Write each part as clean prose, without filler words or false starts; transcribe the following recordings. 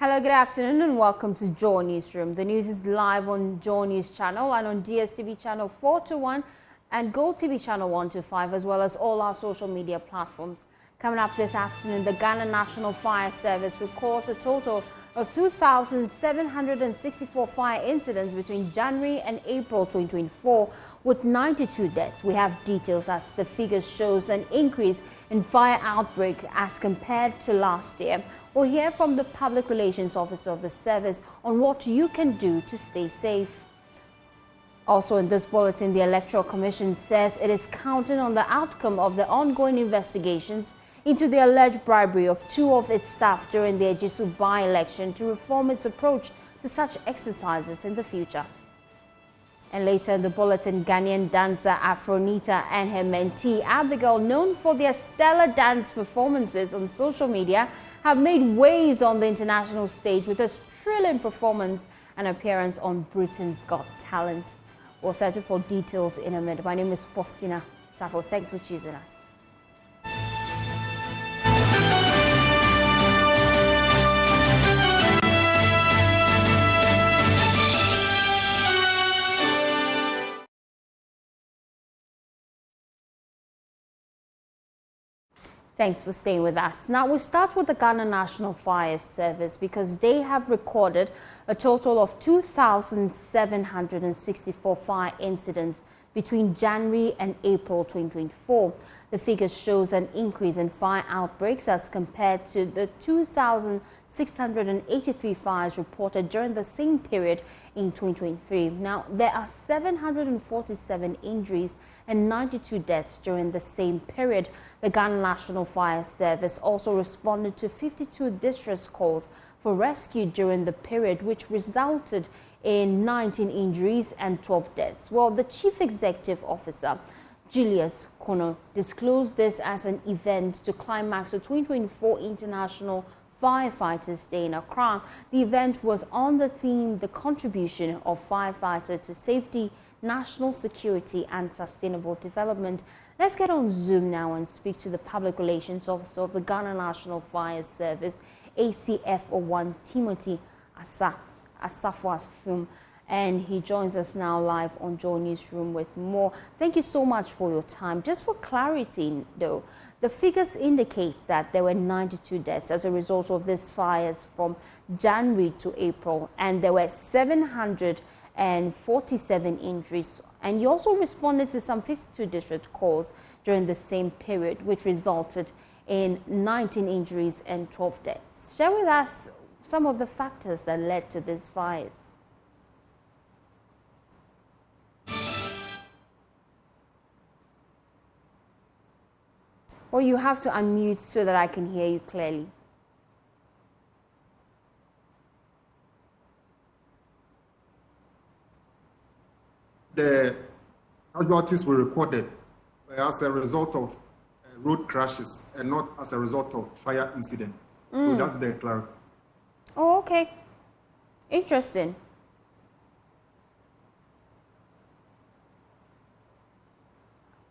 Hello, good afternoon and welcome to Joy Newsroom. The news is live on Joy News channel and on DSTV channel 421 and Gold TV channel 125, as well as all our social media platforms. Coming up this afternoon, the Ghana National Fire Service records a total of 2,764 fire incidents between January and April 2024, with 92 deaths. We have details as the figures shows an increase in fire outbreak as compared to last year. We'll hear from the Public Relations Officer of the service on what you can do to stay safe. Also in this bulletin, the Electoral Commission says it is counting on the outcome of the ongoing investigations into the alleged bribery of two of its staff during the Ejisu by-election to reform its approach to such exercises in the future. And later in the bulletin, Ghanaian dancer Afronita and her mentee Abigail, known for their stellar dance performances on social media, have made waves on the international stage with a thrilling performance and appearance on Britain's Got Talent. We'll settle for details in a minute. My name is Faustina Safo. Thanks for choosing us. Thanks for staying with us. Now we start with the Ghana National Fire Service because they have recorded a total of 2,764 fire incidents between January and April 2024. The figure shows an increase in fire outbreaks as compared to the 2,683 fires reported during the same period in 2023. Now, there are 747 injuries and 92 deaths during the same period. The Ghana National Fire Service also responded to 52 distress calls for rescue during the period, which resulted in 19 injuries and 12 deaths. Well, the Chief Executive Officer, Julius Kono, disclosed this as an event to climax the 2024 International Firefighters Day in Accra. The event was on the theme, the contribution of firefighters to safety, national security and sustainable development. Let's get on Zoom now and speak to the Public Relations Officer of the Ghana National Fire Service, ACF01, Timothy Asafo, and he joins us now live on Joy Newsroom with more. Thank you so much for your time. Just for clarity, though, the figures indicate that there were 92 deaths as a result of these fires from January to April, and there were 747 injuries. And you also responded to some 52 district calls during the same period, which resulted in 19 injuries and 12 deaths. Share with us some of the factors that led to these fires. Well, you have to unmute so that I can hear you clearly. The casualties were recorded as a result of road crashes and not as a result of fire incident. So that's the clarity. Oh, okay. Interesting.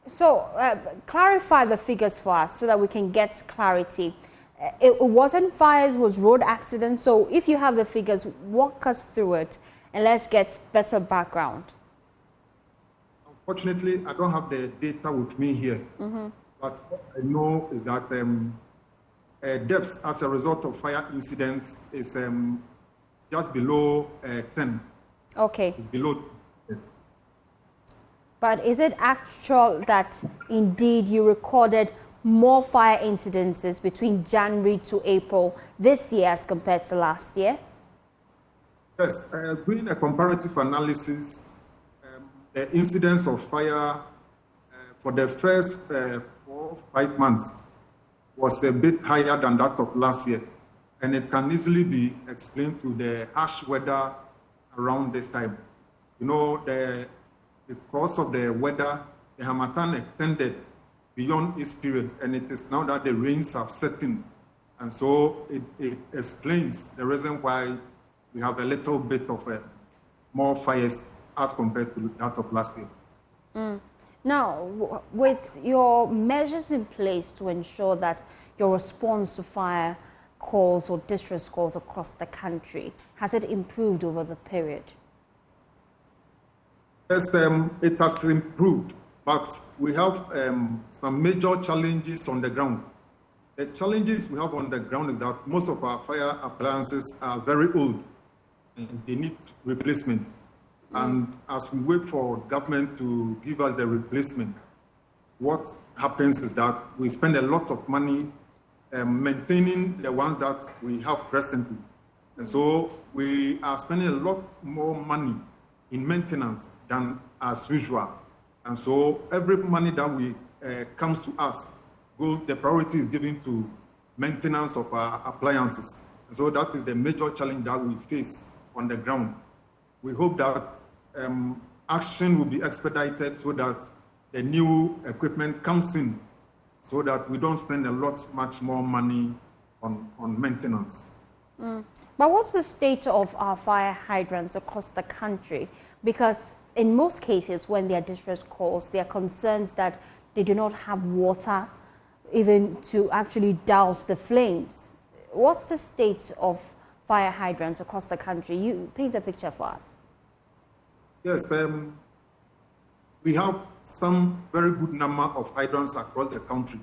So, clarify the figures for us so that we can get clarity. It wasn't fires, it was road accidents. So, if you have the figures, walk us through it and let's get better background. Unfortunately, I don't have the data with me here. But what I know is that deaths as a result of fire incidents is just below 10. Okay. It's below. But is it actual that indeed you recorded more fire incidences between January to April this year as compared to last year? Yes, doing a comparative analysis, the incidence of fire for the first 4 or 5 months was a bit higher than that of last year. And it can easily be explained to the harsh weather around this time. You know, because of the weather, the Harmattan extended beyond its period, and it is now that the rains have set in. And so it explains the reason why we have a little bit of more fires as compared to that of last year. Now, with your measures in place to ensure that your response to fire calls or distress calls across the country? Has it improved over the period? Yes, it has improved, but we have some major challenges on the ground. The challenges we have on the ground is that most of our fire appliances are very old and they need replacement. And as we wait for government to give us the replacement, what happens is that we spend a lot of money maintaining the ones that we have presently. And so we are spending a lot more money in maintenance than as usual. And so every money that we comes to us, the priority is given to maintenance of our appliances. And so that is the major challenge that we face on the ground. We hope that action will be expedited so that the new equipment comes in so that we don't spend much more money on maintenance. But what's the state of our fire hydrants across the country? Because in most cases, when there are distress calls, there are concerns that they do not have water even to actually douse the flames. What's the state of fire hydrants across the country? You paint a picture for us. Yes, we have some very good number of hydrants across the country.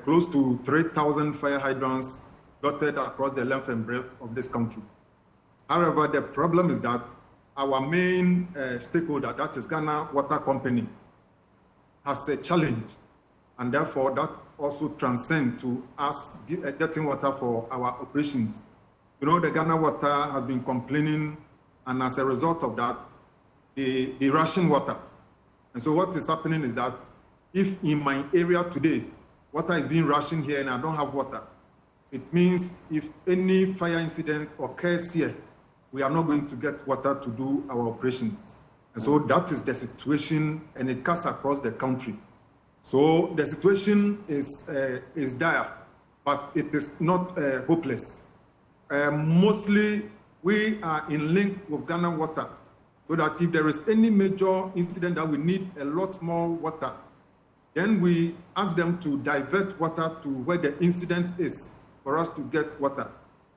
Close to 3,000 fire hydrants dotted across the length and breadth of this country. However, the problem is that our main stakeholder, that is Ghana Water Company, has a challenge, and therefore that also transcends to us getting water for our operations. You know, the Ghana Water has been complaining, and as a result of that, they ration water. And so what is happening is that if in my area today, water is being rationed here and I don't have water, it means if any fire incident occurs here, we are not going to get water to do our operations. And so that is the situation, and it cuts across the country. So the situation is dire, but it is not hopeless. Mostly, we are in link with Ghana Water, so that if there is any major incident that we need a lot more water, then we ask them to divert water to where the incident is for us to get water.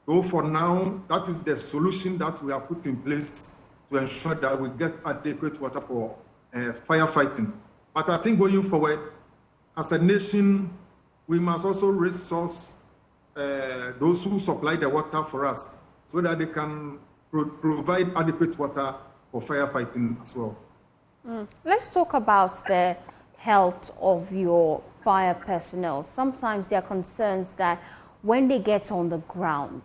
So for now, that is the solution that we have put in place to ensure that we get adequate water for firefighting. But I think going forward, as a nation, we must also resource those who supply the water for us so that they can provide adequate water for firefighting as well. Let's talk about the health of your fire personnel. Sometimes there are concerns that when they get on the ground,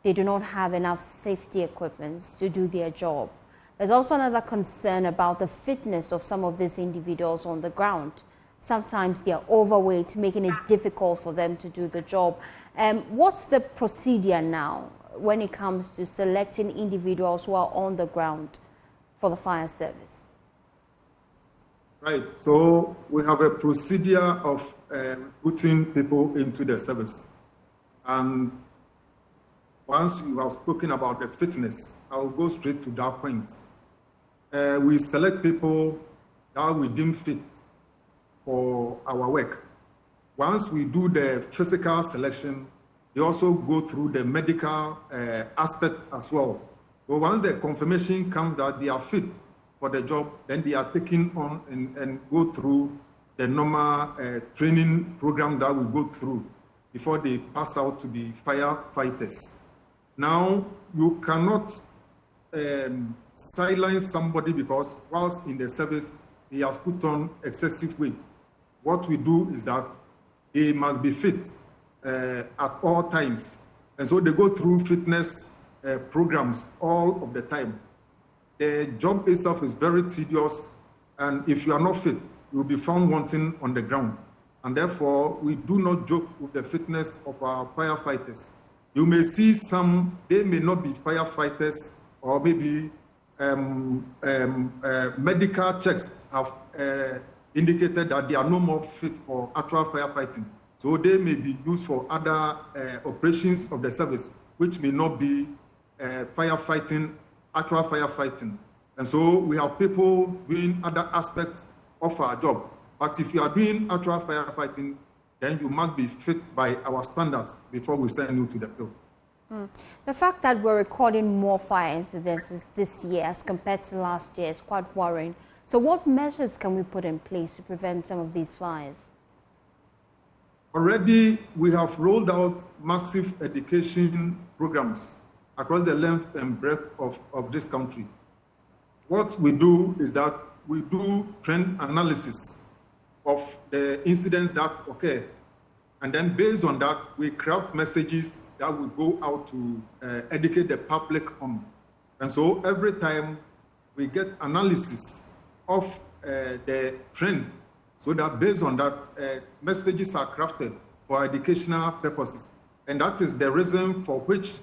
they do not have enough safety equipment to do their job. There's also another concern about the fitness of some of these individuals on the ground. Sometimes they are overweight, making it difficult for them to do the job. What's the procedure now when it comes to selecting individuals who are on the ground for the fire service? Right. So we have a procedure of putting people into the service. And once you have spoken about the fitness, I will go straight to that point. We select people that we deem fit for our work. Once we do the physical selection, they also go through the medical aspect as well. So once the confirmation comes that they are fit for the job, then they are taken on and go through the normal training programs that we go through before they pass out to be firefighters. Now, you cannot silence somebody because whilst in the service, he has put on excessive weight. What we do is that they must be fit at all times. And so they go through fitness programs all of the time. The job itself is very tedious, and if you are not fit, you will be found wanting on the ground. And therefore, we do not joke with the fitness of our firefighters. You may see some, they may not be firefighters, or maybe medical checks have indicated that they are no more fit for actual firefighting. So they may be used for other operations of the service, which may not be firefighting, actual firefighting. And so we have people doing other aspects of our job. But if you are doing actual firefighting, then you must be fit by our standards before we send you to the field. The fact that we're recording more fire incidents this year as compared to last year is quite worrying. So what measures can we put in place to prevent some of these fires? Already, we have rolled out massive education programs across the length and breadth of this country. What we do is that we do trend analysis of the incidents that occur. And then based on that, we craft messages that will go out to educate the public on. And so every time we get analysis of the trend, so that based on that, messages are crafted for educational purposes. And that is the reason for which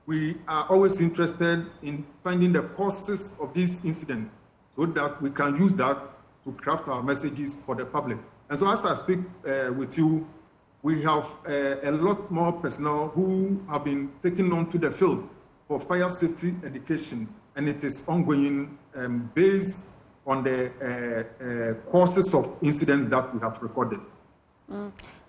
we are always interested in finding the causes of these incidents so that we can use that to craft our messages for the public. And so as I speak with you, we have a lot more personnel who have been taken on to the field for fire safety education, and it is ongoing based on the causes of incidents that we have recorded.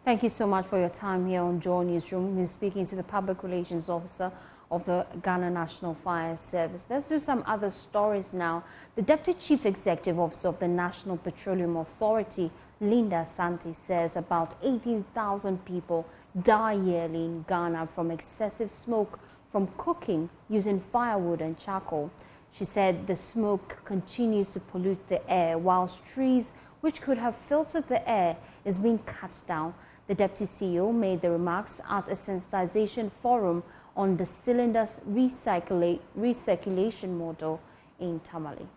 Thank you so much for your time here on Joy Newsroom. We're speaking to the Public Relations Officer of the Ghana National Fire Service. Let's do some other stories now. The Deputy Chief Executive Officer of the National Petroleum Authority, Linda Santi, says about 18,000 people die yearly in Ghana from excessive smoke from cooking using firewood and charcoal. She said the smoke continues to pollute the air, whilst trees which could have filtered the air is being cut down. The Deputy CEO made the remarks at a sensitization forum on the cylinders recirculation model in Tamale.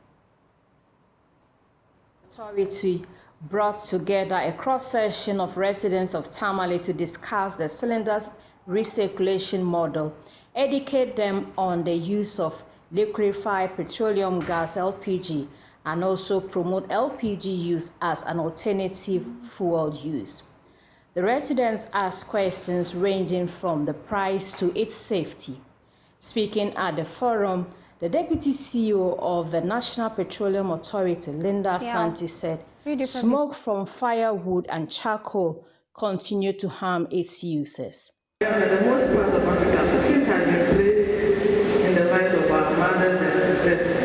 Authority brought together a cross-section of residents of Tamale to discuss the cylinders recirculation model, educate them on the use of liquefied petroleum gas LPG, and also promote LPG use as an alternative fuel use. The residents asked questions ranging from the price to its safety. Speaking at the forum, the Deputy CEO of the National Petroleum Authority, Linda Santi, said smoke from firewood and charcoal continue to harm its users. In the most part of Africa, cooking has been placed in the lives of our mothers and sisters.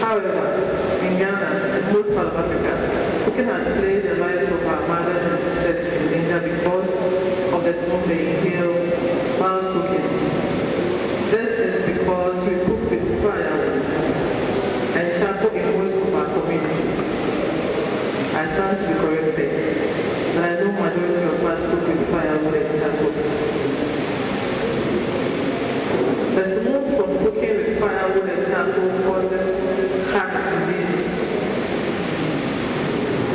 However, in Ghana, in most part of Africa, cooking has placed the lives of our mothers and sisters in danger because of the smoke they inhale whilst cooking. This is because we cook with firewood and charcoal in most of our communities. I stand to be corrected, but I know majority of us cook with firewood and charcoal. The smoke from cooking with firewood and charcoal causes heart diseases.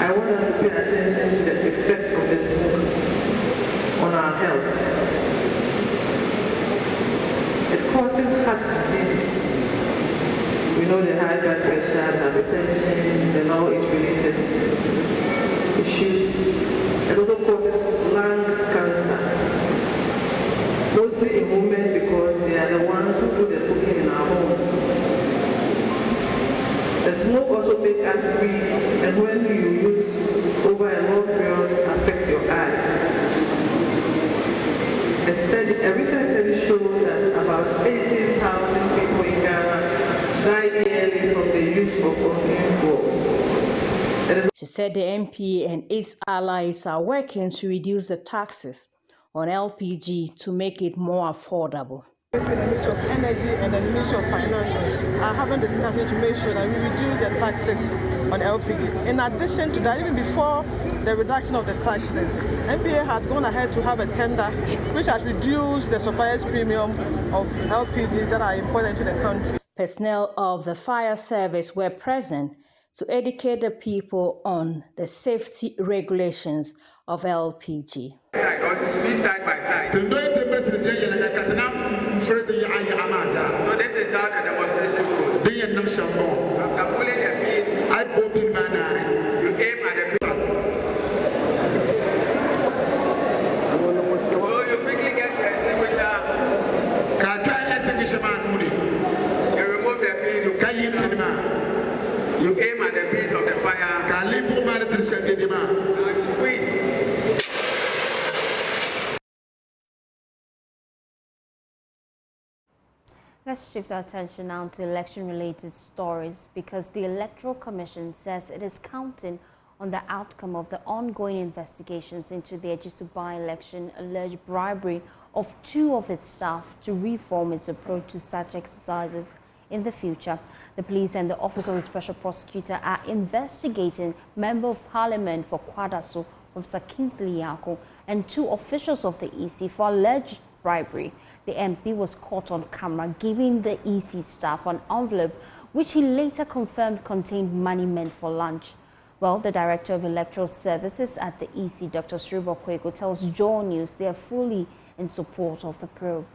I want us to pay attention to the effect of the smoke on our health. It causes heart diseases. We know the high blood pressure, hypertension, and all its related issues. It also causes lung cancer. Mostly in women because they are the ones who do the cooking in our homes. The smoke also makes us weak, and when you use over a long period, affects your eyes. A recent study shows that about 18,000 people in Ghana die yearly from the use of unclean fuels. She said the MP and its allies are working to reduce the taxes on LPG to make it more affordable. The Ministry of Energy and the Ministry of Finance are having discussions to make sure that we reduce the taxes on LPG. In addition to that, even before the reduction of the taxes, NPA has gone ahead to have a tender which has reduced the supplier's premium of LPGs that are imported into the country. Personnel of the fire service were present to educate the people on the safety regulations of LPG. Side by side. So this is how the demonstration goes. After pulling the pin, I've opened my eye. You aim at the pin. So you quickly get your extinguisher. You remove the pin. You aim at the base of the fire. Now you squeeze. Let's shift our attention now to election-related stories because the Electoral Commission says it is counting on the outcome of the ongoing investigations into the Ejisu by-election alleged bribery of 2 of its staff to reform its approach to such exercises in the future. The police and the Office of the Special Prosecutor are investigating Member of Parliament for Kwadaso, Professor Kingsley Yako, and 2 officials of the EC for alleged bribery. The MP was caught on camera giving the EC staff an envelope which he later confirmed contained money meant for lunch. Well, the Director of Electoral Services at the EC, Dr. Sribo Kweko, tells Joy News they are fully in support of the probe.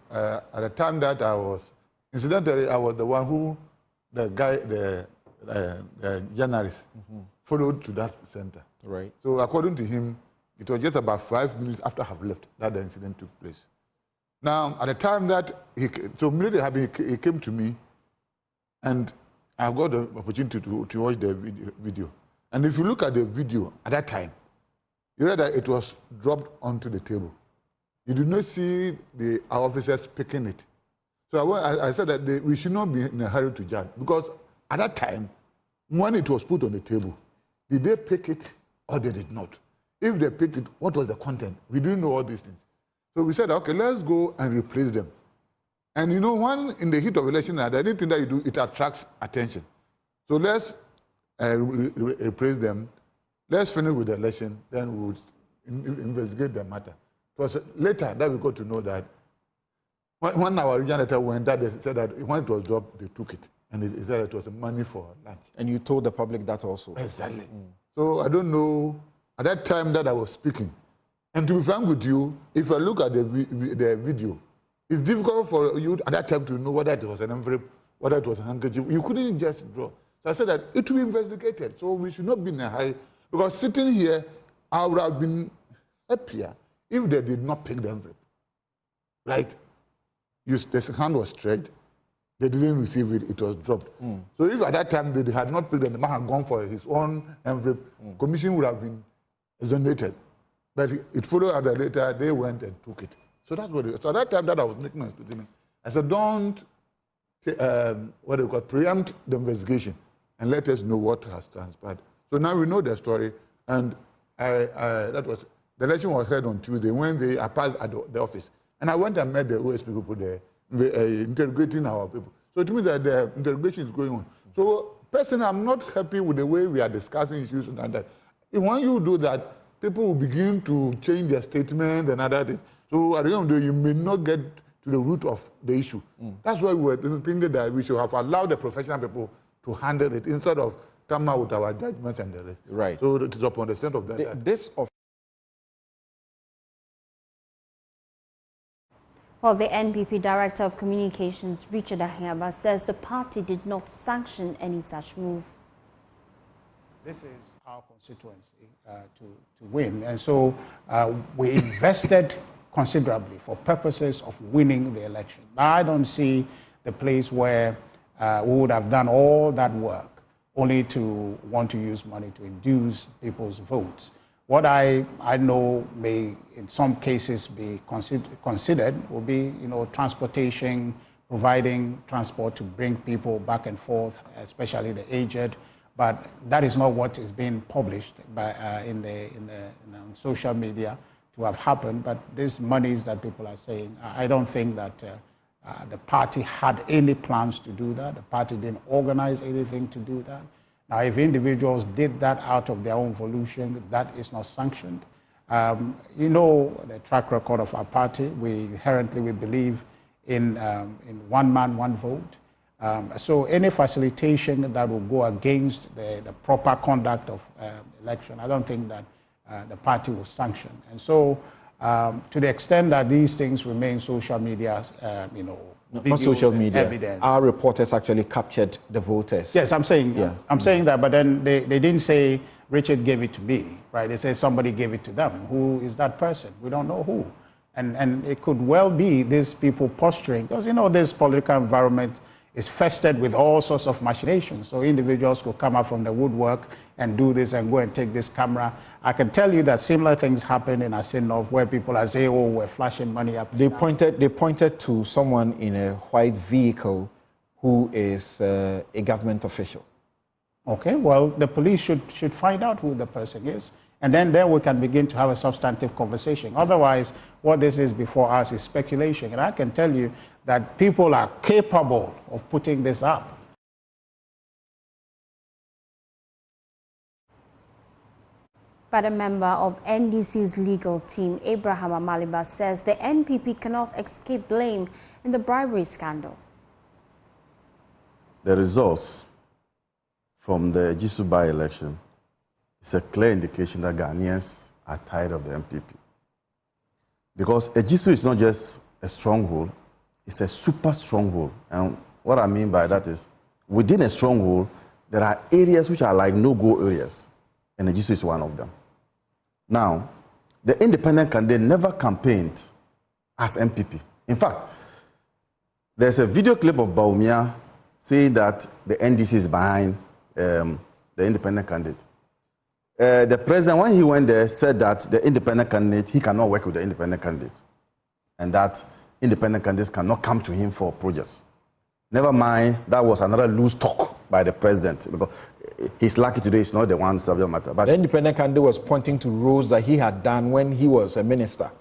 At the time that I was, incidentally, I was the one who, the journalist, followed to that center. Right. So according to him, it was just about 5 minutes after I have left that the incident took place. Now, at the time that so immediately he came to me, and I got the opportunity to watch the video. And if you look at the video at that time, you read that it was dropped onto the table. You do not see our officers picking it. So I said that we should not be in a hurry to judge, because at that time, when it was put on the table, did they pick it or they did not? If they picked it, what was the content? We didn't know all these things. So we said, okay, let's go and replace them. And you know, one in the heat of election, anything that you do, it attracts attention. So let's replace them. Let's finish with the election, then we'll investigate the matter. It was later that we got to know that when our regional editor went, that they said that when it was dropped, they took it. And it said it was money for lunch. And you told the public that also? Exactly. So I don't know, at that time that I was speaking, and to be frank with you, if I look at the video, it's difficult for you at that time to know whether it was an envelope, whether it was a handkerchief. You couldn't just draw. So I said that it will be investigated. So we should not be in a hurry. Because sitting here, I would have been happier if they did not pick the envelope. Right? The hand was stretched. They didn't receive it. It was dropped. So if at that time they had not picked it, the man had gone for his own envelope, commission would have been exonerated. But it followed that later, they went and took it. So that's what it was. So at that time that I was making my statement, I said, don't preempt the investigation and let us know what has transpired. So now we know the story, and that was the election was held on Tuesday when they passed at the office, and I went and met the OSP people there, interrogating our people. So it means that the interrogation is going on. So personally, I'm not happy with the way we are discussing issues and that. When you do that, people will begin to change their statement and other things. So at the end of the day, you may not get to the root of the issue. That's why we were thinking that we should have allowed the professional people to handle it instead of come out with our judgments and the rest. Right. So it is upon the strength of that. Well, the NPP Director of Communications, Richard Ahiaba, says the party did not sanction any such move. This is our constituency to win. And so we invested considerably for purposes of winning the election. I don't see the place where we would have done all that work only to want to use money to induce people's votes. What I know may in some cases be considered will be, transportation, providing transport to bring people back and forth, especially the aged. But that is not what is being published in social media to have happened. But these monies that people are saying, I don't think that the party had any plans to do that. The party didn't organize anything to do that. Now, if individuals did that out of their own volition, that is not sanctioned. The track record of our party. We believe in one man, one vote. So any facilitation that will go against the proper conduct of election, I don't think that the party will sanction. And so to the extent that these things remain social media, not social media, evidence. Our reporters actually captured the voters. Yes, I'm saying that, but then they didn't say Richard gave it to me, right? They say somebody gave it to them. Who is that person? We don't know who. And it could well be these people posturing, because this political environment is festered with all sorts of machinations. So individuals could come up from the woodwork and do this and go and take this camera. I can tell you that similar things happen in Asinov where people are saying, oh, we're flashing money up. They pointed to someone in a white vehicle who is a government official. Okay, well, the police should find out who the person is. And then we can begin to have a substantive conversation. Otherwise, what this is before us is speculation. And I can tell you that people are capable of putting this up. But a member of NDC's legal team, Abraham Amala, says the NPP cannot escape blame in the bribery scandal. The results from the Ejisu by-election is a clear indication that Ghanaians are tired of the NPP. Because Ejisu is not just a stronghold, it's a super stronghold. And what I mean by that is, within a stronghold, there are areas which are like no-go areas, and Ejisu is one of them. Now, the independent candidate never campaigned as NPP. In fact, there's a video clip of Bawumia saying that the NDC is behind the independent candidate. The president, when he went there, said that the independent candidate, he cannot work with the independent candidate, and that independent candidates cannot come to him for projects. Never mind, that was another loose talk by the president, because he's lucky today, it's not the one subject matter. But the independent candidate was pointing to roles that he had done when he was a minister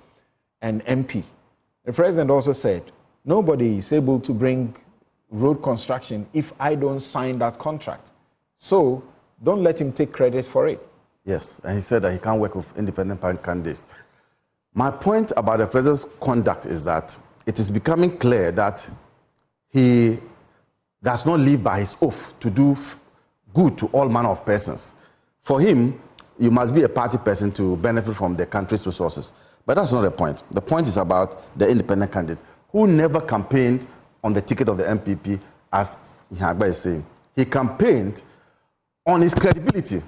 and MP. The president also said, nobody is able to bring road construction if I don't sign that contract. So don't let him take credit for it. Yes, and he said that he can't work with independent candidates. My point about the president's conduct is that it is becoming clear that he does not live by his oath to do good to all manner of persons. For him, you must be a party person to benefit from the country's resources. But that's not the point. The point is about the independent candidate who never campaigned on the ticket of the NPP, as Ihagba is saying. He campaigned on his credibility.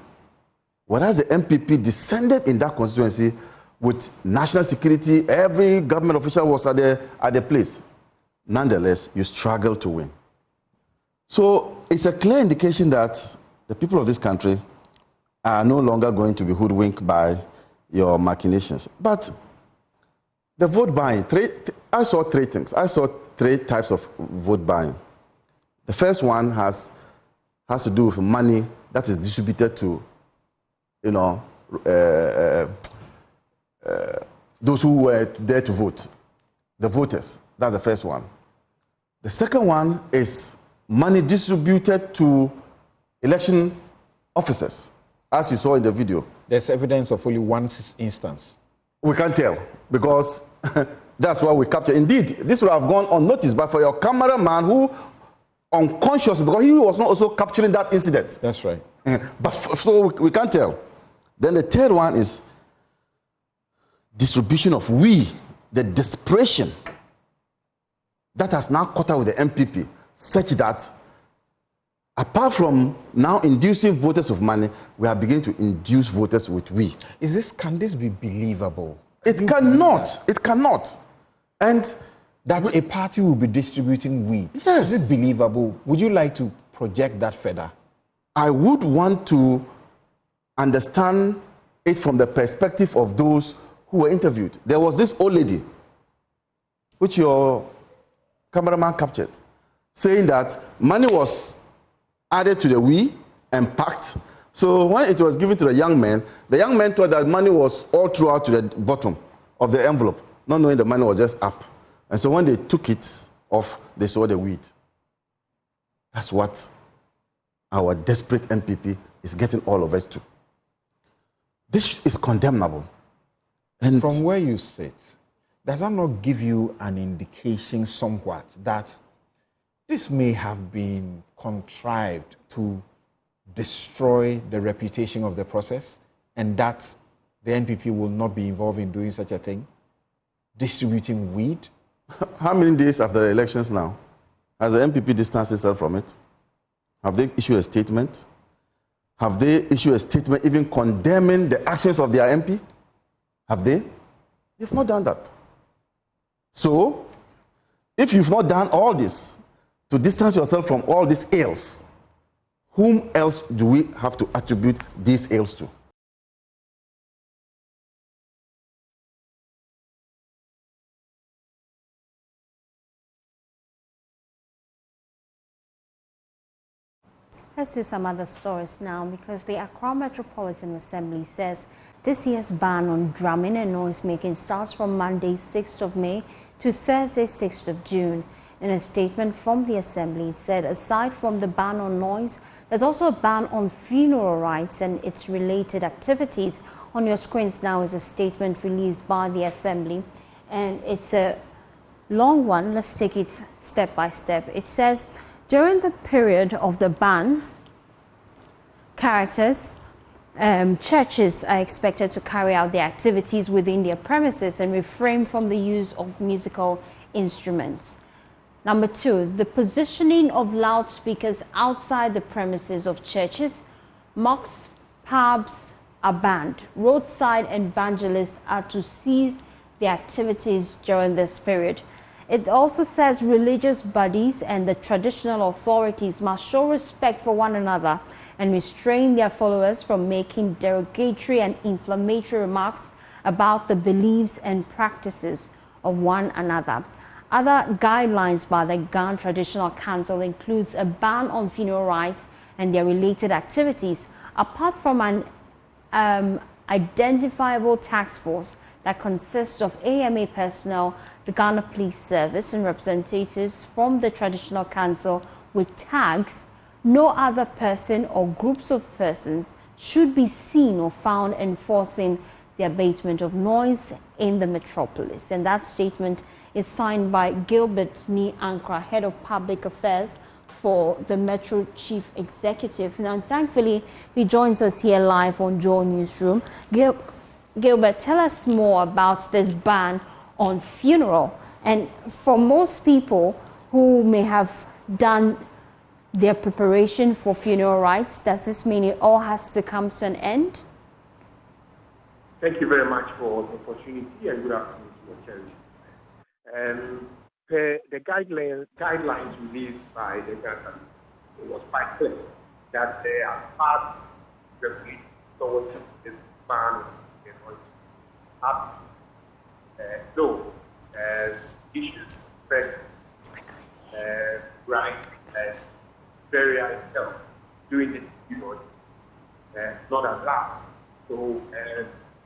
Whereas the NPP descended in that constituency with national security, every government official was at the place. Nonetheless, you struggle to win. So it's a clear indication that the people of this country are no longer going to be hoodwinked by your machinations. But the vote buying, I saw three things. I saw three types of vote buying. The first one has to do with money that is distributed to, those who were there to vote, the voters. That's the first one. The second one is money distributed to election officers, as you saw in the video. There's evidence of only one instance. We can't tell, because that's what we capture. Indeed, this would have gone unnoticed, but for your cameraman who unconscious, because he was not also capturing that incident. That's right. But so we can't tell. Then the third one is distribution of the desperation that has now caught up with the NPP, such that apart from now inducing voters with money, we are beginning to induce voters with Can this be believable? It cannot. It cannot. And that a party will be distributing weed. Yes. Is it believable? Would you like to project that further? I would want to understand it from the perspective of those who were interviewed. There was this old lady, which your cameraman captured, saying that money was added to the and packed. So when it was given to the young man thought that money was all throughout to the bottom of the envelope, not knowing the money was just up. And so when they took it off, they saw the weed. That's what our desperate NPP is getting all of us to. This is condemnable. And from where you sit, does that not give you an indication somewhat that this may have been contrived to destroy the reputation of the process, and that the NPP will not be involved in doing such a thing? Distributing weed? How many days after the elections now? Has the NPP distanced itself from it? Have they issued a statement? Have they issued a statement even condemning the actions of their MP? Have they? They've not done that. So, if you've not done all this, to distance yourself from all these ills, whom else do we have to attribute these ills to? Let's do some other stories now, because the Accra Metropolitan Assembly says this year's ban on drumming and noise making starts from Monday 6th of May to Thursday 6th of June. In a statement from the Assembly, it said aside from the ban on noise, there's also a ban on funeral rites and its related activities. On your screens now is a statement released by the Assembly, and it's a long one. Let's take it step by step. It says, during the period of the ban, churches are expected to carry out their activities within their premises and refrain from the use of musical instruments. Number 2, the positioning of loudspeakers outside the premises of churches, mosques, pubs are banned. Roadside evangelists are to cease their activities during this period. It also says religious bodies and the traditional authorities must show respect for one another and restrain their followers from making derogatory and inflammatory remarks about the beliefs and practices of one another. Other guidelines by the Ghana Traditional Council includes a ban on funeral rites and their related activities, apart from an identifiable task force that consists of AMA personnel, the Ghana Police Service, and representatives from the Traditional Council with tags. No other person or groups of persons should be seen or found enforcing the abatement of noise in the metropolis. And that statement is signed by Gilbert Ni Ankra, Head of Public Affairs for the Metro Chief Executive. Now, thankfully, he joins us here live on Joe Newsroom. Gilbert, tell us more about this ban on funeral. And for most people who may have done their preparation for funeral rites, does this mean it all has to come to an end? Thank you very much for the opportunity, and good afternoon to your church. The guidelines released by the Ghana, it was quite clear that they are part of the police towards this ban up though issues affect right and burial itself during this period not allowed. So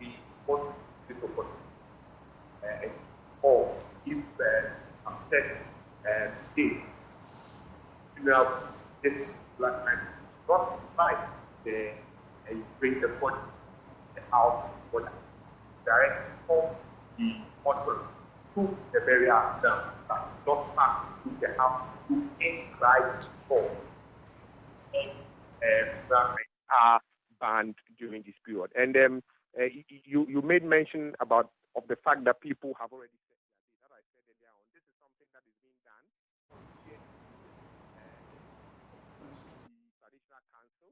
we want this opportunity or if upset state this black man not like the bring the body the house for that direct from the hospital to the burial down, but not back to the house to any right for are banned during this period. And you made mention about of the fact that people have already said that I said earlier on. This is something that is being done. The Traditional Council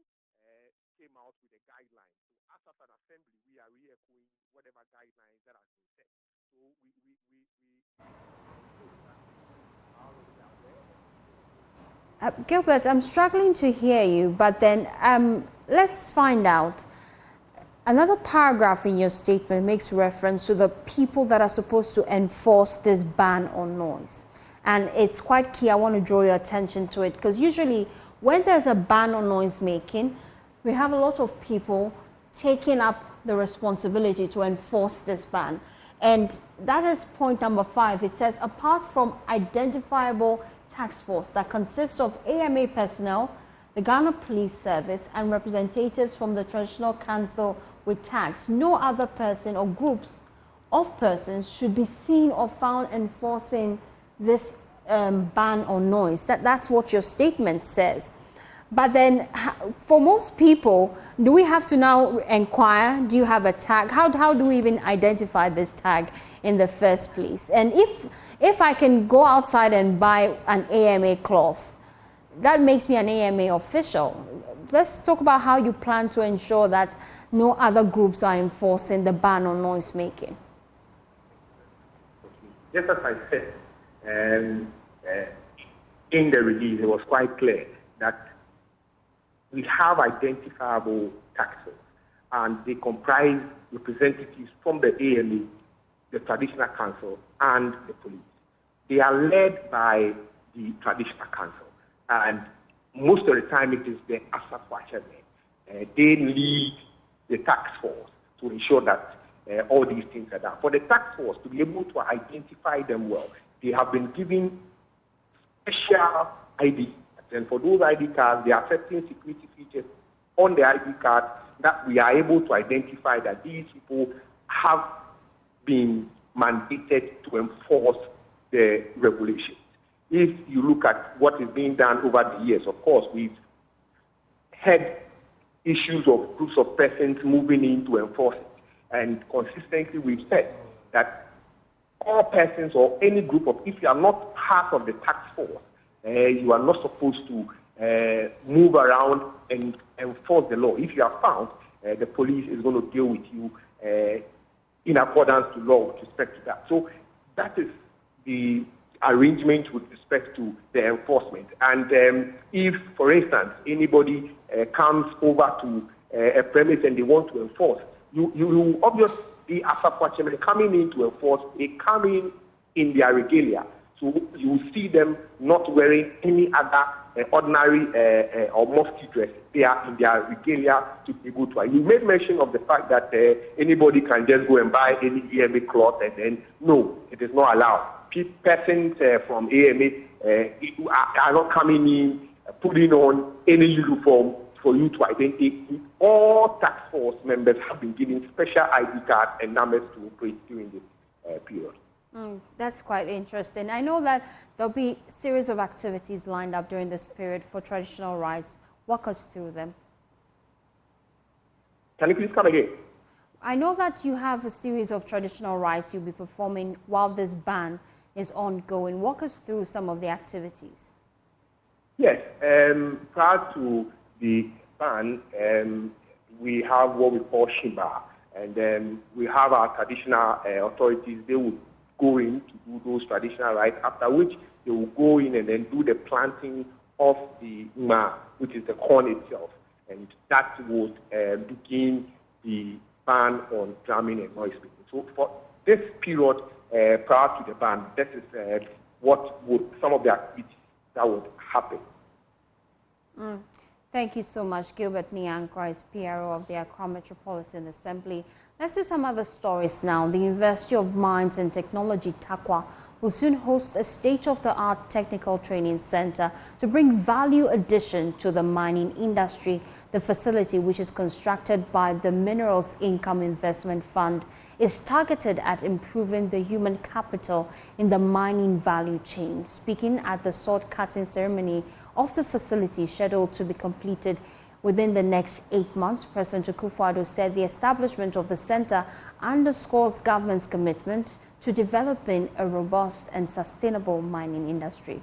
came out with a guideline. So as an assembly, we are re-echoing whatever guidelines that have been set. So Gilbert, I'm struggling to hear you, but then let's find out. Another paragraph in your statement makes reference to the people that are supposed to enforce this ban on noise. And it's quite key. I want to draw your attention to it, because usually when there's a ban on noise making, we have a lot of people taking up the responsibility to enforce this ban. And that is point number 5. It says, apart from identifiable task force that consists of AMA personnel, the Ghana Police Service, and representatives from the Traditional Council with tags, no other person or groups of persons should be seen or found enforcing this ban on noise. That's what your statement says. But then for most people, do we have to now inquire, do you have a tag? How do we even identify this tag in the first place? And if I can go outside and buy an AMA cloth, that makes me an AMA official. Let's talk about how you plan to ensure that no other groups are enforcing the ban on noise making. Just as I said, in the release, it was quite clear that we have identifiable tax force, and they comprise representatives from the AMA, the Traditional Council, and the police. They are led by the Traditional Council, and most of the time it is the Asafo chairman. They lead the task force to ensure that all these things are done. For the task force to be able to identify them well, they have been given special ID. And for those ID cards, there are certain security features on the ID card that we are able to identify that these people have been mandated to enforce the regulations. If you look at what is being done over the years, of course, we've had issues of groups of persons moving in to enforce it. And consistently, we've said that all persons or any group of, if you are not part of the task force, you are not supposed to move around and enforce the law. If you are found, the police is going to deal with you in accordance to law with respect to that. So that is the arrangement with respect to the enforcement. And if, for instance, anybody comes over to a premise and they want to enforce, you obviously, as a chairman coming in to enforce, they come in their regalia. So you will see them not wearing any other ordinary or mufti dress. They are in their regalia to be able to. You made mention of the fact that anybody can just go and buy any AMA cloth, and then, no, it is not allowed. Persons from AMA are not coming in, putting on any uniform for you to identify. All task force members have been given special ID cards and numbers to operate during this period. That's quite interesting. I know that there'll be a series of activities lined up during this period for traditional rights. Walk us through them. Can you please come again? I know that you have a series of traditional rights you'll be performing while this ban is ongoing. Walk us through some of the activities. Yes. Prior to the ban, we have what we call Shimba, and then we have our traditional authorities. They will go in to do those traditional rites, after which they will go in and then do the planting of the ma, which is the corn itself. And that would begin the ban on drumming and noise making. So for this period prior to the ban, this is what would some of the activities that would happen. Thank you so much. Gilbert Niankwa is PRO of the Accra Metropolitan Assembly. Let's do some other stories now. The University of Mines and Technology, TAQUA, will soon host a state-of-the-art technical training center to bring value addition to the mining industry. The facility, which is constructed by the Minerals Income Investment Fund, is targeted at improving the human capital in the mining value chain. Speaking at the sword-cutting ceremony of the facility, scheduled to be completed within the next 8 months, President Akufo-Addo said the establishment of the center underscores government's commitment to developing a robust and sustainable mining industry.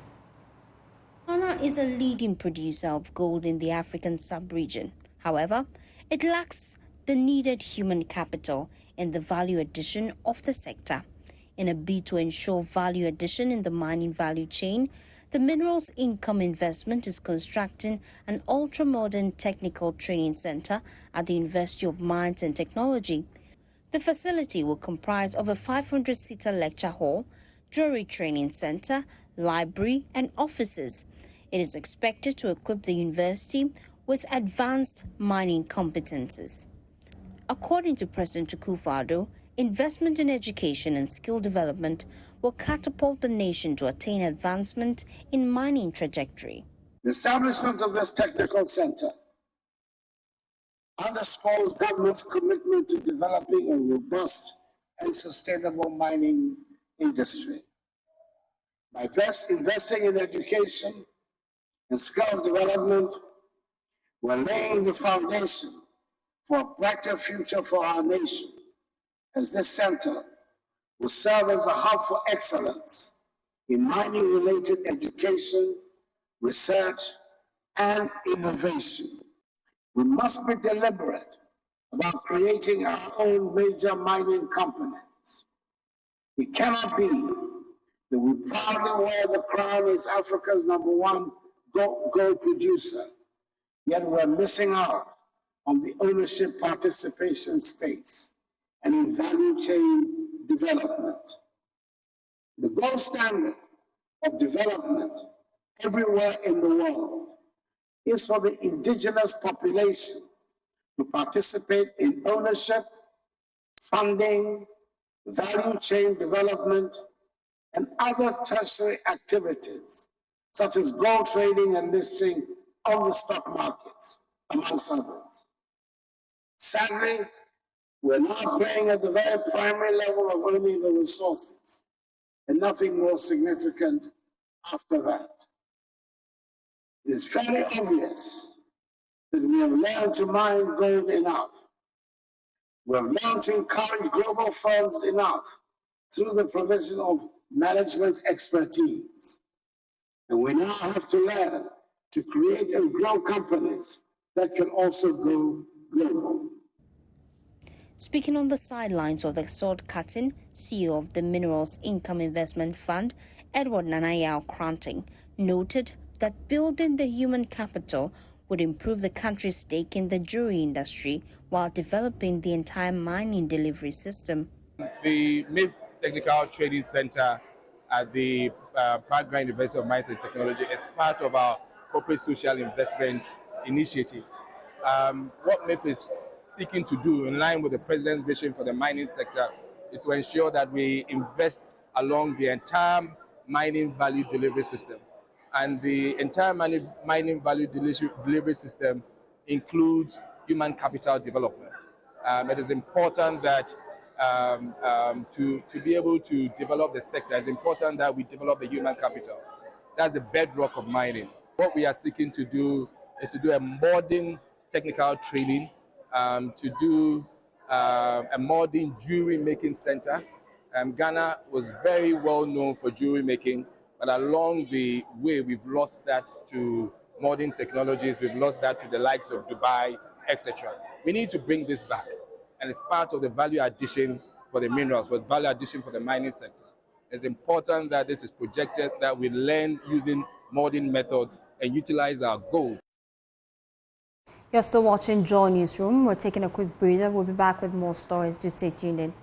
Ghana is a leading producer of gold in the African sub-region. However, it lacks the needed human capital in the value addition of the sector. In a bid to ensure value addition in the mining value chain, the Minerals Income Investment is constructing an ultra-modern technical training center at the University of Mines and Technology. The facility will comprise of a 500-seater lecture hall, jewelry training center, library, and offices. It is expected to equip the university with advanced mining competences. According to President Akufo-Addo, investment in education and skill development will catapult the nation to attain advancement in mining trajectory. The establishment of this technical center underscores government's commitment to developing a robust and sustainable mining industry. By investing in education and skills development, we're laying the foundation for a brighter future for our nation, as this center will serve as a hub for excellence in mining-related education, research, and innovation. We must be deliberate about creating our own major mining companies. It cannot be that we proudly wear the crown as Africa's #1 gold producer, yet we're missing out on the ownership participation space and in value chain development. The gold standard of development everywhere in the world is for the indigenous population to participate in ownership, funding, value chain development, and other tertiary activities, such as gold trading and listing on the stock markets, amongst others. Sadly, we're now playing at the very primary level of owning the resources, and nothing more significant after that. It is very obvious that we have learned to mine gold enough. We have learned to encourage global firms enough through the provision of management expertise. And we now have to learn to create and grow companies that can also go global. Speaking on the sidelines of the sword cutting, CEO of the Minerals Income Investment Fund, Edward Nanayao Kranting, noted that building the human capital would improve the country's stake in the jewelry industry while developing the entire mining delivery system. The MIF Technical Training Center at the Accra University of Mines and Technology is part of our corporate social investment initiatives. What MIF is seeking to do, in line with the President's vision for the mining sector, is to ensure that we invest along the entire mining value delivery system. And the entire mining value delivery system includes human capital development. It is important that to be able to develop the sector, it's important that we develop the human capital. That's the bedrock of mining. What we are seeking to do is to do a modern technical training, to do a modern jewelry making center. Ghana was very well known for jewelry making, but along the way, we've lost that to modern technologies. We've lost that to the likes of Dubai, etc. We need to bring this back, and it's part of the value addition for the minerals, for value addition for the mining sector. It's important that this is projected, that we learn using modern methods and utilize our gold. You're still watching Joy Newsroom. We're taking a quick breather. We'll be back with more stories. Do stay tuned in.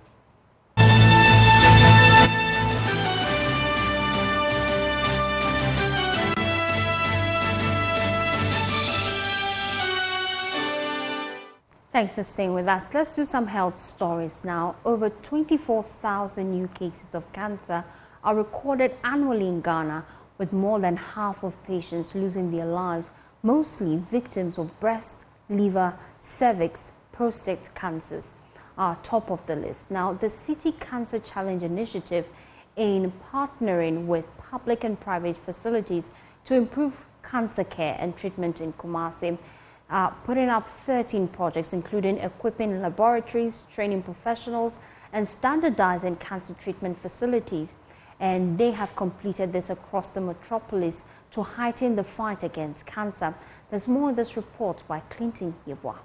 Thanks for staying with us. Let's do some health stories now. Over 24,000 new cases of cancer are recorded annually in Ghana, with more than half of patients losing their lives, mostly victims of breast, liver, cervix, prostate cancers are top of the list. Now, the City Cancer Challenge Initiative, in partnering with public and private facilities to improve cancer care and treatment in Kumasi, putting up 13 projects, including equipping laboratories, training professionals, and standardizing cancer treatment facilities. And they have completed this across the metropolis to heighten the fight against cancer. There's more in this report by Clinton Yeboah.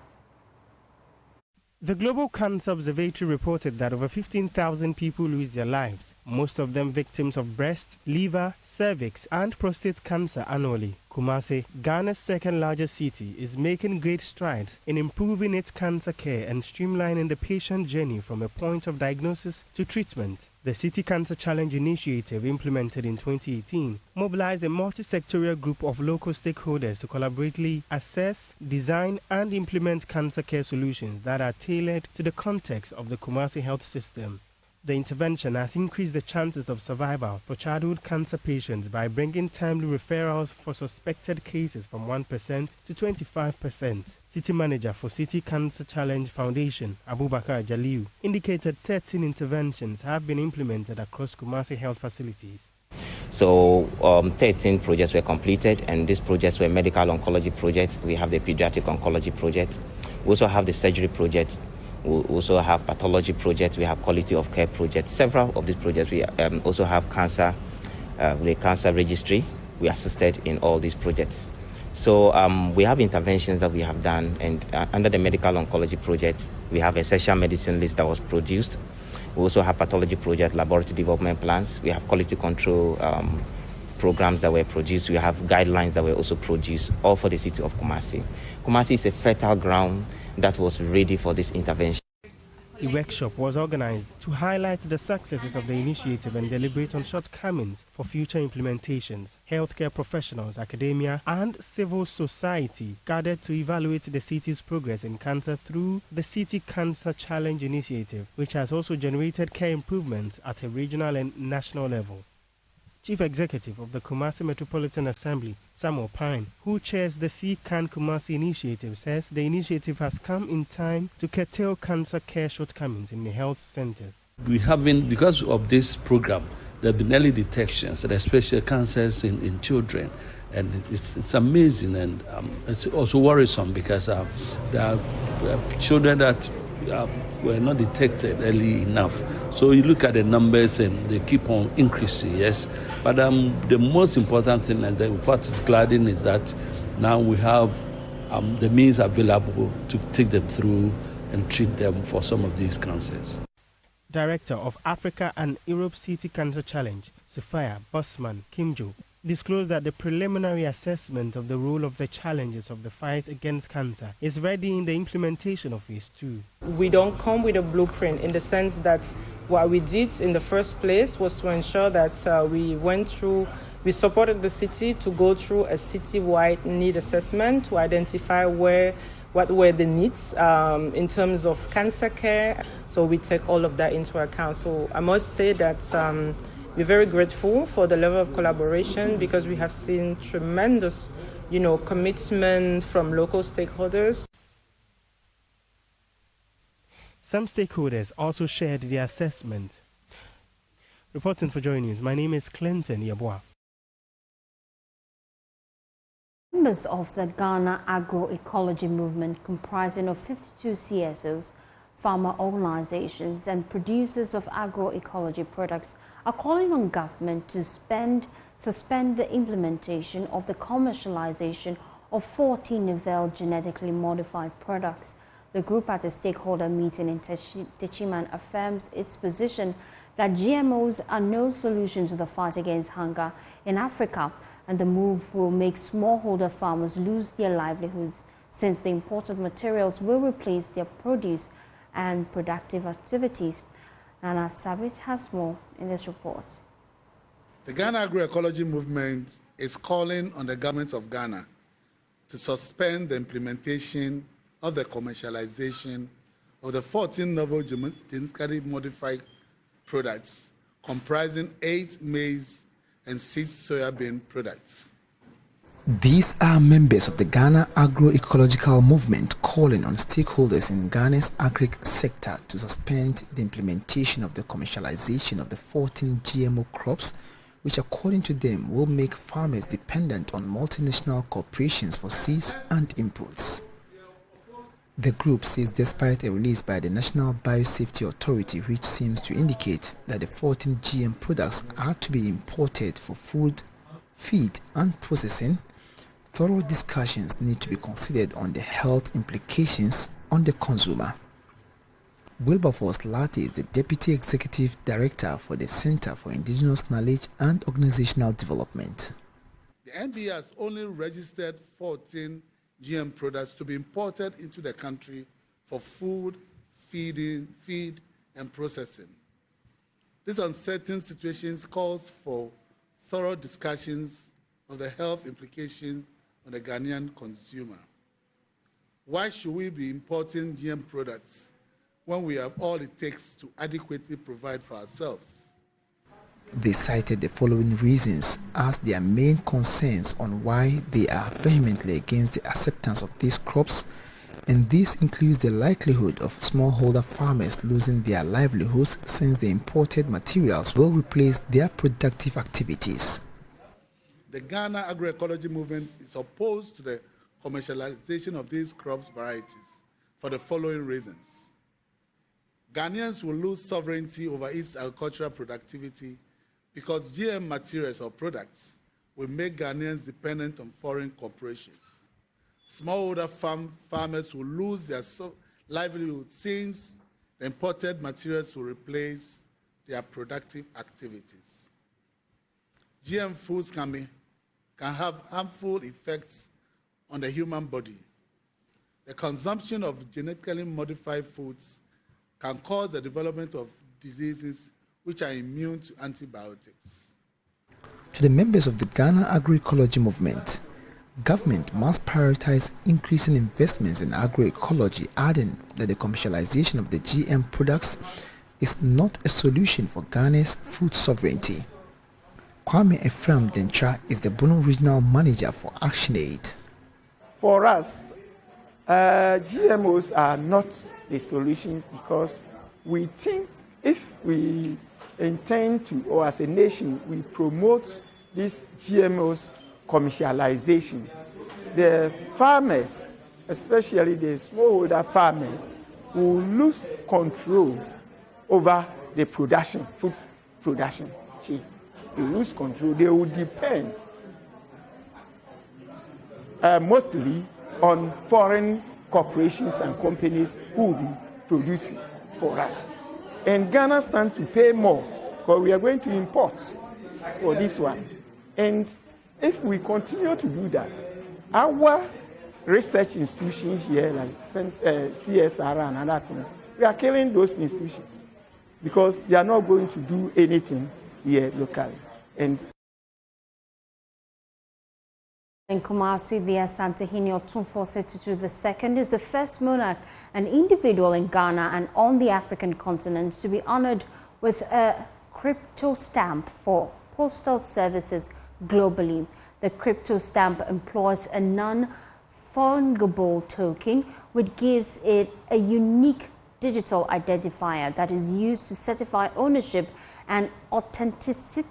The Global Cancer Observatory reported that over 15,000 people lose their lives, most of them victims of breast, liver, cervix, and prostate cancer annually. Kumasi, Ghana's second largest city, is making great strides in improving its cancer care and streamlining the patient journey from a point of diagnosis to treatment. The City Cancer Challenge Initiative, implemented in 2018, mobilized a multi-sectorial group of local stakeholders to collaboratively assess, design, and implement cancer care solutions that are tailored to the context of the Kumasi health system. The intervention has increased the chances of survival for childhood cancer patients by bringing timely referrals for suspected cases from 1% to 25%. City manager for City Cancer Challenge Foundation, Abubakar Jaliu, indicated 13 interventions have been implemented across Kumasi health facilities. So 13 projects were completed, and these projects were medical oncology projects. We have the pediatric oncology project. We also have the surgery projects. We also have pathology projects. We have quality of care projects. Several of these projects, we also have cancer, the cancer registry. We assisted in all these projects. So we have interventions that we have done, and under the medical oncology project, we have essential medicine list that was produced. We also have pathology project, laboratory development plans. We have quality control programs that were produced. We have guidelines that were also produced, all for the city of Kumasi. Kumasi is a fertile ground that was ready for this intervention. A workshop was organized to highlight the successes of the initiative and deliberate on shortcomings for future implementations. Healthcare professionals, academia, and civil society gathered to evaluate the city's progress in cancer through the City Cancer Challenge initiative, which has also generated care improvements at a regional and national level. Chief Executive of the Kumasi Metropolitan Assembly, Samuel Pine, who chairs the CCAN Kumasi initiative, says the initiative has come in time to curtail cancer care shortcomings in the health centers. We haven't, because of this program, there have been early detections, and especially cancers in children. And it's amazing, and it's also worrisome because there are children that were not detected early enough. So you look at the numbers and they keep on increasing, yes. But the most important thing, and what is gladding, is that now we have the means available to take them through and treat them for some of these cancers. Director of Africa and Europe City Cancer Challenge, Sophia Bosman Kimjo, disclosed that the preliminary assessment of the role of the challenges of the fight against cancer is ready in the implementation of Phase 2. We don't come with a blueprint, in the sense that what we did in the first place was to ensure that we supported the city to go through a city-wide need assessment to identify what were the needs in terms of cancer care. So we take all of that into account. So I must say that we're very grateful for the level of collaboration, because we have seen tremendous, commitment from local stakeholders. Some stakeholders also shared their assessment. Reporting for Joy News, my name is Clinton Yabua. Members of the Ghana Agroecology movement, comprising of 52 CSOs, farmer organizations and producers of agroecology products, are calling on government to suspend the implementation of the commercialization of 14 novel genetically modified products. The group, at a stakeholder meeting in Techiman, affirms its position that GMOs are no solution to the fight against hunger in Africa, and the move will make smallholder farmers lose their livelihoods, since the imported materials will replace their produce and productive activities. Nana Sabit has more in this report. The Ghana Agroecology movement is calling on the government of Ghana to suspend the implementation of the commercialization of the 14 novel genetically modified products, comprising 8 maize and 6 soybean products. These are members of the Ghana Agroecological Movement calling on stakeholders in Ghana's agri sector to suspend the implementation of the commercialization of the 14 GMO crops, which according to them will make farmers dependent on multinational corporations for seeds and inputs. The group says despite a release by the National Biosafety Authority which seems to indicate that the 14 GM products are to be imported for food, feed and processing, thorough discussions need to be considered on the health implications on the consumer. Wilberforce Latte is the Deputy Executive Director for the Center for Indigenous Knowledge and Organizational Development. The NBA has only registered 14 GM products to be imported into the country for food, feed and processing. This uncertain situation calls for thorough discussions of the health implications on the Ghanaian consumer. Why should we be importing GM products when we have all it takes to adequately provide for ourselves? They cited the following reasons as their main concerns on why they are vehemently against the acceptance of these crops, and this includes the likelihood of smallholder farmers losing their livelihoods since the imported materials will replace their productive activities. The Ghana Agroecology Movement is opposed to the commercialization of these crop varieties for the following reasons. Ghanaians will lose sovereignty over its agricultural productivity because GM materials or products will make Ghanaians dependent on foreign corporations. Smallholder farmers will lose their livelihood since the imported materials will replace their productive activities. GM foods can have harmful effects on the human body. The consumption of genetically modified foods can cause the development of diseases which are immune to antibiotics. To the members of the Ghana Agroecology movement, government must prioritize increasing investments in agroecology, adding that the commercialization of the GM products is not a solution for Ghana's food sovereignty. Kwame Ephraim Dentra is the Bono Regional Manager for ActionAid. For us, GMOs are not the solutions because we think if we intend to, or as a nation, we promote these GMOs commercialization, the farmers, especially the smallholder farmers, will lose control over the production, food production chain. They lose control. They will depend mostly on foreign corporations and companies who will be producing for us. And Ghana stands to pay more because we are going to import for this one. And if we continue to do that, our research institutions here, like CSR and other things, we are killing those institutions because they are not going to do anything here locally. And in Kumasi, the Asantehene Otumfuo Osei-Tutu II is the first monarch and individual in Ghana and on the African continent to be honored with a crypto stamp for postal services globally. The crypto stamp employs a non-fungible token, which gives it a unique digital identifier that is used to certify ownership and authenticity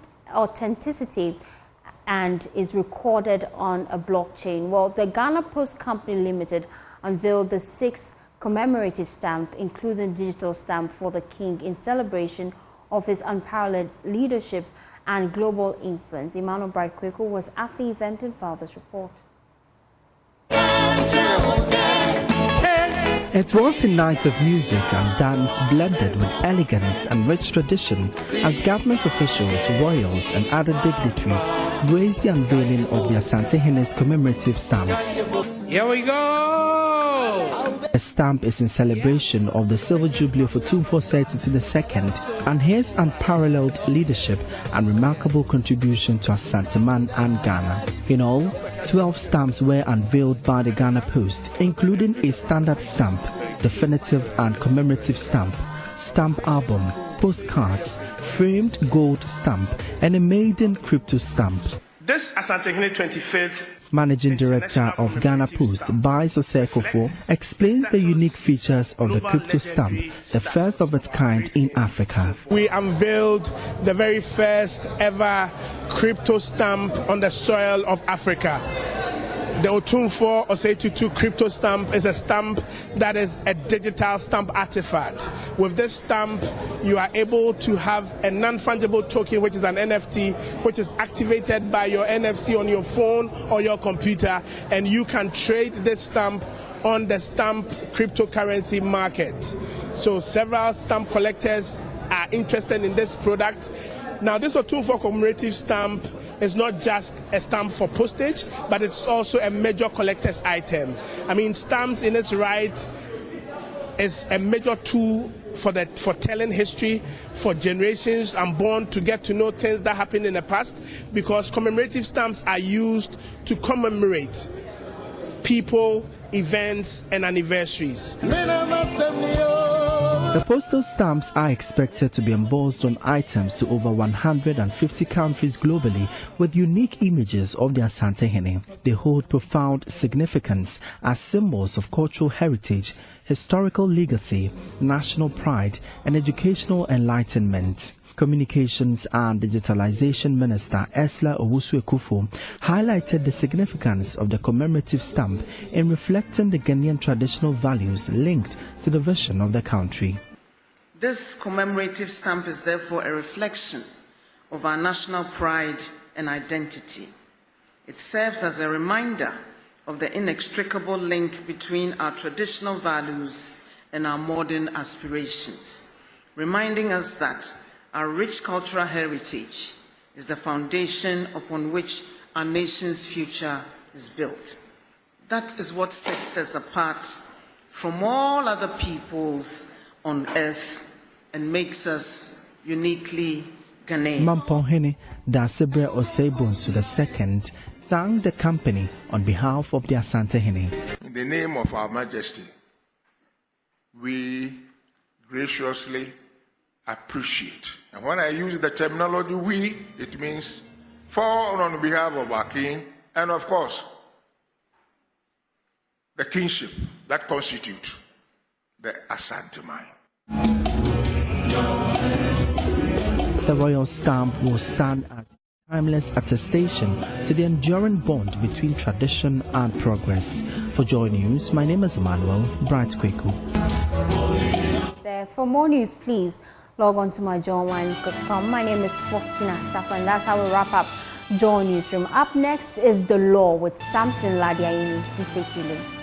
and is recorded on a blockchain. Well, the Ghana Post Company Limited unveiled the 6th commemorative stamp, including digital stamp for the king in celebration of his unparalleled leadership and global influence. Emmanuel Bright-Kweku was at the event and filed this report. It was a night of music and dance blended with elegance and rich tradition as government officials, royals and other dignitaries raised the unveiling of the Asantehene's commemorative stamps. Here we go! The stamp is in celebration of the Silver Jubilee of Otumfuo Osei-Tutu II and his unparalleled leadership and remarkable contribution to Asanteman and Ghana. In all, 12 stamps were unveiled by the Ghana Post, including a standard stamp, definitive and commemorative stamp, stamp album, postcards, framed gold stamp, and a maiden crypto stamp. This Asantehene 25th Managing Director of Ghana Post, Bai Sosai-Kofo, explains the unique features of the crypto stamp, the first of its kind in Africa. We unveiled the very first ever crypto stamp on the soil of Africa. The Otumfuo Osei-Tutu crypto stamp is a stamp that is a digital stamp artifact. With this stamp, you are able to have a non-fungible token, which is an NFT, which is activated by your NFC on your phone or your computer, and you can trade this stamp on the stamp cryptocurrency market. So several stamp collectors are interested in this product. Now, this Otumfuo commemorative stamp is not just a stamp for postage, but it's also a major collector's item. I mean, stamps in its right is a major tool for telling history for generations unborn to get to know things that happened in the past, because commemorative stamps are used to commemorate people, events, and anniversaries. The postal stamps are expected to be embossed on items to over 150 countries globally with unique images of the Asantehene. They hold profound significance as symbols of cultural heritage, historical legacy, national pride, and educational enlightenment. Communications and Digitalization Minister Esla Owusu-Ekufo highlighted the significance of the commemorative stamp in reflecting the Ghanaian traditional values linked to the vision of the country. This commemorative stamp is therefore a reflection of our national pride and identity. It serves as a reminder of the inextricable link between our traditional values and our modern aspirations, reminding us that our rich cultural heritage is the foundation upon which our nation's future is built. That is what sets us apart from all other peoples on earth and makes us uniquely Ghanaian. Mamponhene Dasebre Osebonsu II thanked the company on behalf of the Asantehene. In the name of Our Majesty, we graciously appreciate. And when I use the terminology we, it means for on behalf of our king and of course the kingship that constitutes the Asante mine. The royal stamp will stand as timeless attestation to the enduring bond between tradition and progress. For Joy News, my name is Emmanuel Bright Kweku. For more news, please log on to myjoyonline.com. My name is Faustina Safa, and that's how we wrap up Joy Newsroom. Up next is The Law with Samson Ladiaini. Please stay tuned.